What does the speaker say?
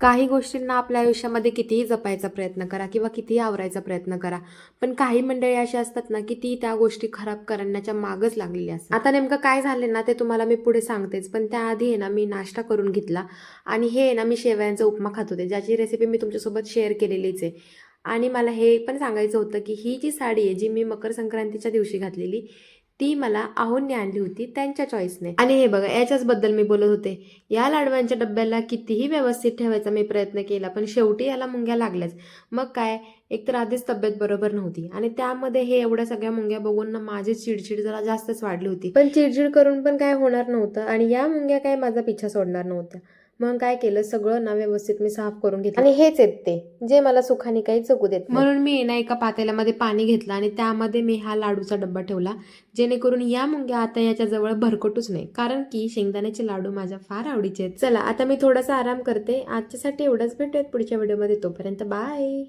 काही गोष्टींना आपल्या आयुष्यामध्ये कितीही जपायचा प्रयत्न करा किंवा कितीही आवरायचा प्रयत्न करा, पण काही मंडळी अशी असतात ना की ती त्या गोष्टी खराब करण्याच्या मागच लागलेली असतात. आता नेमकं काय झालं ना ते तुम्हाला मी पुढे सांगतेच, पण त्याआधी आहे ना मी नाश्ता करून घेतला आणि हे ना मी शेवयांचा उपमा खात होते, ज्याची रेसिपी मी तुमच्यासोबत शेअर केलेलीच आहे. आणि मला हे पण सांगायचं होतं की ही जी साडी आहे जी मी मकर संक्रांतीच्या दिवशी घातलेली, ती मला आहोंनी आणली होती त्यांच्या चॉईसने. आणि हे बघा याच्याच बद्दल मी बोलत होते. या लाडवांच्या डब्याला कितीही व्यवस्थित ठेवायचा मी प्रयत्न केला, पण शेवटी याला मुंग्या लागल्याच. मग काय, एकतर आधीच तब्येत बरोबर नव्हती आणि त्यामध्ये हे एवढ्या सगळ्या मुंग्या बघून ना माझी चिडचिड जरा जास्तच वाढली होती. पण चिडचिड करून पण काय होणार नव्हतं आणि या मुंग्या काय माझा पिछा सोडणार नव्हत्या. मग काय केलं, सगळं ना व्यवस्थित मी साफ करून घेतलं आणि हेच आहेत ते जे मला सुखाने काही चुकू देत नाही. म्हणून मी ना एका पातेल्यामध्ये पाणी घेतलं आणि त्यामध्ये मी हा लाडूचा डब्बा ठेवला, जेणेकरून या मुंग्या आता याच्या जवळ भरकटूच नाही, कारण की शेंगदाण्याचे लाडू माझ्या फार आवडीचे आहेत. चला आता मी थोडासा आराम करते. आजच्यासाठी एवढंच, भेटूयात पुढच्या व्हिडिओमध्ये. तोपर्यंत बाय.